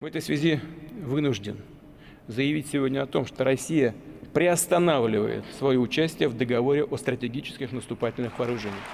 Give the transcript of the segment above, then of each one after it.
В этой связи вынужден заявить сегодня о том, что Россия приостанавливает свое участие в договоре о стратегических наступательных вооружениях.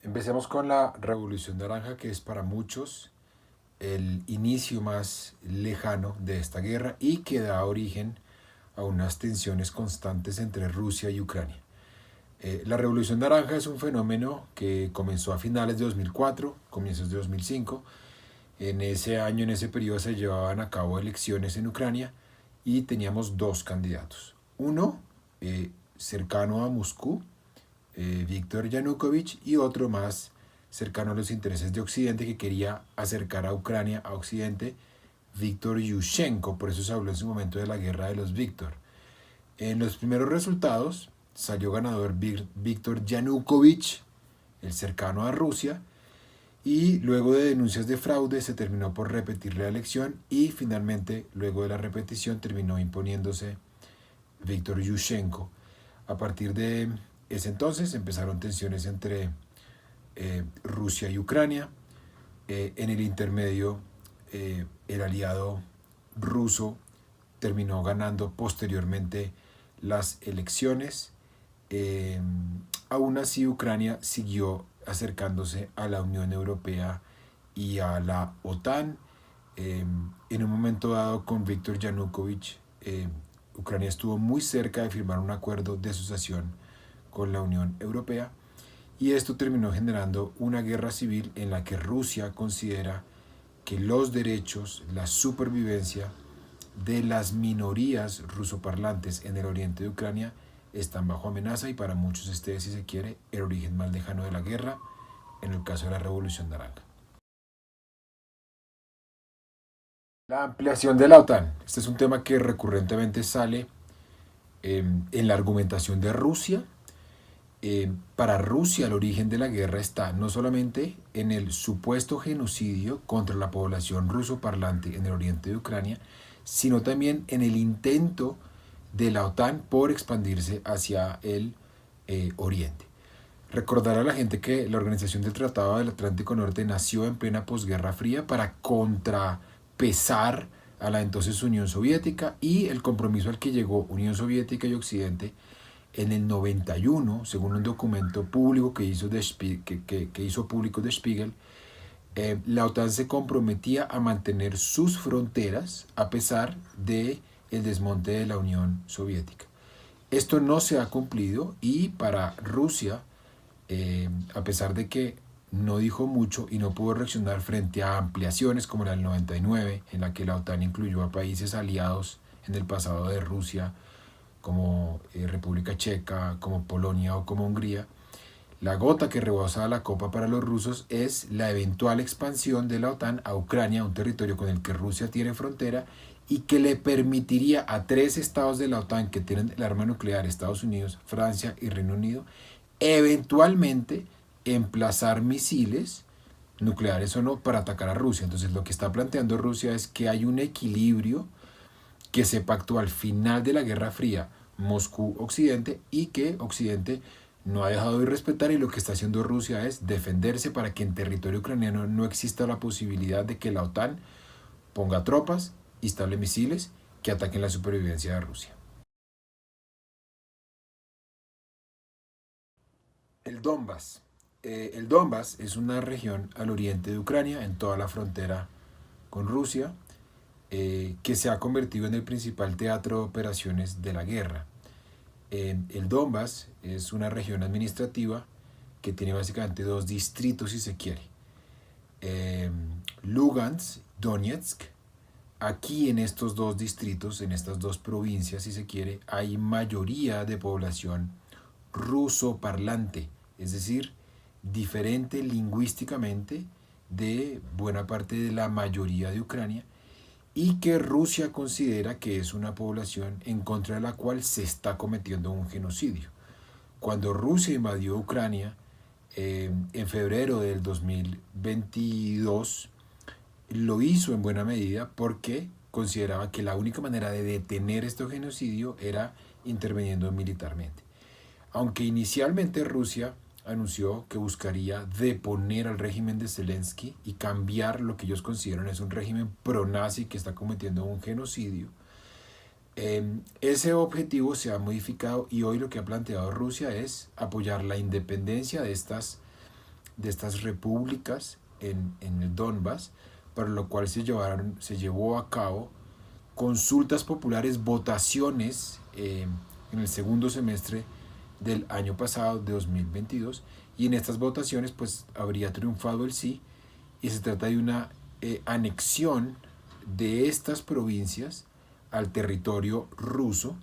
Empecemos con la Revolución Naranja, que es para muchos el inicio más lejano de esta guerra y que da origen a unas tensiones constantes entre Rusia y Ucrania. La Revolución Naranja es un fenómeno que comenzó a finales de 2004, comienzos de 2005. En ese año, en ese periodo, se llevaban a cabo elecciones en Ucrania y teníamos dos candidatos. Uno cercano a Moscú, Víctor Yanukovych, y otro más cercano a los intereses de Occidente, que quería acercar a Ucrania a Occidente, Víctor Yushchenko. Por eso se habló en su momento de la guerra de los Víctor. En los primeros resultados salió ganador Víctor Yanukovych, el cercano a Rusia, y luego de denuncias de fraude se terminó por repetir la elección y finalmente, luego de la repetición, terminó imponiéndose Víctor Yushchenko. A partir de ese entonces empezaron tensiones entre Rusia y Ucrania. En el intermedio, el aliado ruso terminó ganando posteriormente las elecciones. Aún así, Ucrania siguió acercándose a la Unión Europea y a la OTAN. En un momento dado, con Víctor Yanukovych, Ucrania estuvo muy cerca de firmar un acuerdo de asociación con la Unión Europea, y esto terminó generando una guerra civil en la que Rusia considera que los derechos, la supervivencia de las minorías rusoparlantes en el oriente de Ucrania están bajo amenaza, y para muchos este, si se quiere, el origen más lejano de la guerra, en el caso de la Revolución Naranja. La ampliación de la OTAN. Este es un tema que recurrentemente sale en la argumentación de Rusia. Para Rusia el origen de la guerra está no solamente en el supuesto genocidio contra la población rusoparlante en el oriente de Ucrania, sino también en el intento de la OTAN por expandirse hacia el oriente. Recordar a la gente que la Organización del Tratado del Atlántico Norte nació en plena posguerra fría para contrapesar a la entonces Unión Soviética, y el compromiso al que llegó Unión Soviética y Occidente en el 91, según un documento público que hizo público Der Spiegel, la OTAN se comprometía a mantener sus fronteras a pesar del desmonte de la Unión Soviética. Esto no se ha cumplido, y para Rusia, a pesar de que no dijo mucho y no pudo reaccionar frente a ampliaciones como la del 99, en la que la OTAN incluyó a países aliados en el pasado de Rusia, como República Checa, como Polonia o como Hungría, la gota que rebasa la copa para los rusos es la eventual expansión de la OTAN a Ucrania, un territorio con el que Rusia tiene frontera y que le permitiría a 3 estados de la OTAN que tienen el arma nuclear, Estados Unidos, Francia y Reino Unido, eventualmente emplazar misiles, nucleares o no, para atacar a Rusia. Entonces lo que está planteando Rusia es que hay un equilibrio que se pactó al final de la Guerra Fría, Moscú-Occidente, y que Occidente no ha dejado de respetar, y lo que está haciendo Rusia es defenderse para que en territorio ucraniano no exista la posibilidad de que la OTAN ponga tropas, instale misiles que ataquen la supervivencia de Rusia. El Donbass. El Donbass es una región al oriente de Ucrania, en toda la frontera con Rusia, que se ha convertido en el principal teatro de operaciones de la guerra. El Donbass es una región administrativa que tiene básicamente 2 distritos, si se quiere. Lugansk, Donetsk. Aquí en estos 2 distritos, en estas 2 provincias, si se quiere, hay mayoría de población ruso parlante, es decir, diferente lingüísticamente de buena parte de la mayoría de Ucrania, y que Rusia considera que es una población en contra de la cual se está cometiendo un genocidio. Cuando Rusia invadió Ucrania en febrero del 2022 lo hizo en buena medida porque consideraba que la única manera de detener este genocidio era interviniendo militarmente. Aunque inicialmente Rusia anunció que buscaría deponer al régimen de Zelensky y cambiar lo que ellos consideran es un régimen pro-nazi que está cometiendo un genocidio, ese objetivo se ha modificado y hoy lo que ha planteado Rusia es apoyar la independencia de estas repúblicas en el Donbass, para lo cual se llevó a cabo consultas populares, votaciones en el segundo semestre del año pasado, de 2022, y en estas votaciones pues habría triunfado el sí, y se trata de una anexión de estas provincias al territorio ruso,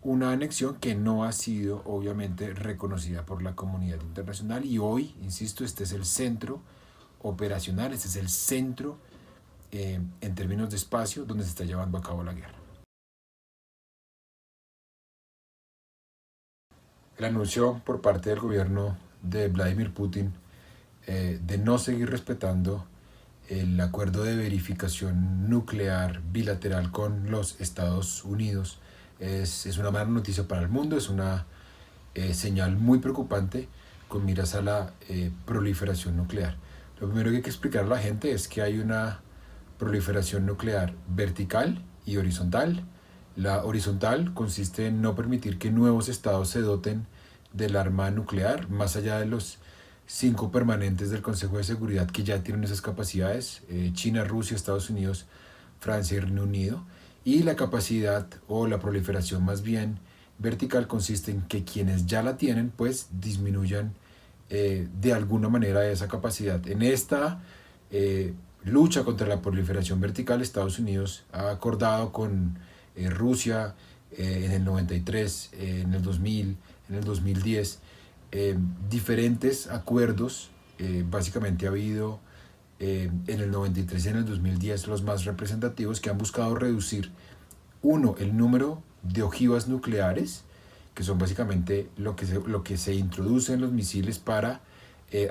una anexión que no ha sido obviamente reconocida por la comunidad internacional, y hoy, insisto, este es el centro operacional, este es el centro en términos de espacio donde se está llevando a cabo la guerra. El anuncio por parte del gobierno de Vladimir Putin de no seguir respetando el acuerdo de verificación nuclear bilateral con los Estados Unidos es una mala noticia para el mundo, es una señal muy preocupante con miras a la proliferación nuclear. Lo primero que hay que explicar a la gente es que hay una proliferación nuclear vertical y horizontal. La horizontal consiste en no permitir que nuevos estados se doten del arma nuclear, más allá de los 5 permanentes del Consejo de Seguridad que ya tienen esas capacidades, China, Rusia, Estados Unidos, Francia y Reino Unido. Y la capacidad o la proliferación más bien vertical consiste en que quienes ya la tienen pues disminuyan de alguna manera esa capacidad. En esta lucha contra la proliferación vertical, Estados Unidos ha acordado con Rusia en el 93, en el 2000, en el 2010, diferentes acuerdos. Básicamente ha habido en el 93 y en el 2010 los más representativos, que han buscado reducir, uno, el número de ojivas nucleares, que son básicamente lo que se introduce en los misiles para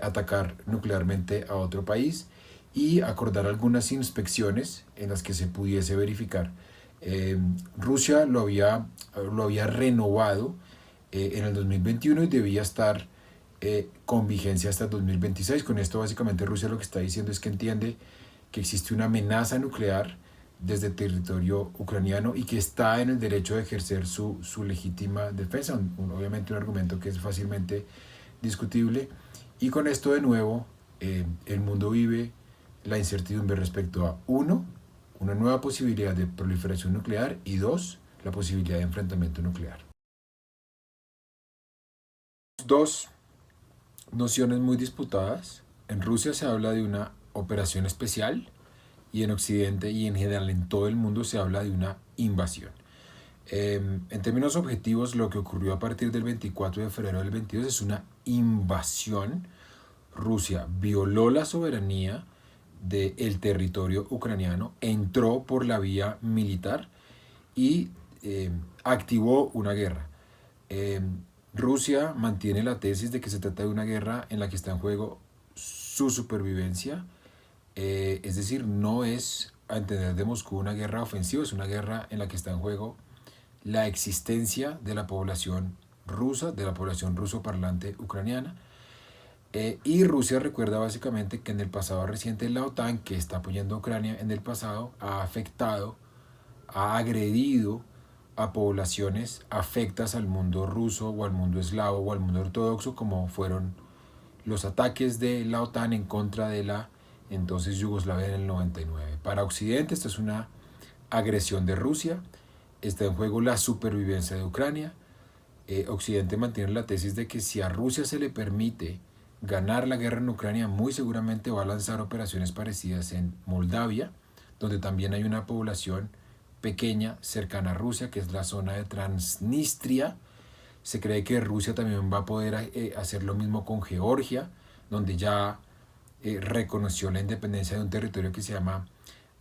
atacar nuclearmente a otro país, y acordar algunas inspecciones en las que se pudiese verificar. Rusia lo había renovado en el 2021 y debía estar con vigencia hasta el 2026. Con esto básicamente Rusia lo que está diciendo es que entiende que existe una amenaza nuclear desde el territorio ucraniano y que está en el derecho de ejercer su legítima defensa, obviamente un argumento que es fácilmente discutible. Y con esto de nuevo el mundo vive la incertidumbre respecto a, uno, una nueva posibilidad de proliferación nuclear, y dos, la posibilidad de enfrentamiento nuclear. Dos nociones muy disputadas. En Rusia se habla de una operación especial, y en Occidente y en general en todo el mundo se habla de una invasión. En términos objetivos, lo que ocurrió a partir del 24 de febrero del 22 es una invasión. Rusia violó la soberanía del territorio ucraniano, entró por la vía militar y activó una guerra. Rusia mantiene la tesis de que se trata de una guerra en la que está en juego su supervivencia, es decir, no es, a entender de Moscú, una guerra ofensiva, es una guerra en la que está en juego la existencia de la población rusa, de la población ruso-parlante ucraniana. Y Rusia recuerda básicamente que en el pasado reciente la OTAN, que está apoyando a Ucrania en el pasado, ha afectado, ha agredido a poblaciones afectas al mundo ruso o al mundo eslavo o al mundo ortodoxo, como fueron los ataques de la OTAN en contra de la entonces Yugoslavia en el 99. Para Occidente esto es una agresión de Rusia, está en juego la supervivencia de Ucrania. Occidente mantiene la tesis de que si a Rusia se le permite ganar la guerra en Ucrania, muy seguramente va a lanzar operaciones parecidas en Moldavia, donde también hay una población pequeña cercana a Rusia, que es la zona de Transnistria. Se cree que Rusia también va a poder hacer lo mismo con Georgia, donde ya reconoció la independencia de un territorio que se llama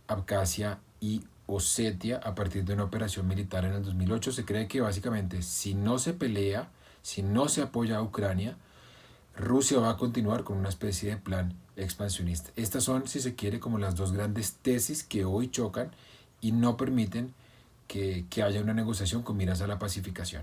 Abjasia y Osetia a partir de una operación militar en el 2008. Se cree que básicamente si no se pelea, si no se apoya a Ucrania, Rusia va a continuar con una especie de plan expansionista. Estas son, si se quiere, como las dos grandes tesis que hoy chocan y no permiten que haya una negociación con miras a la pacificación.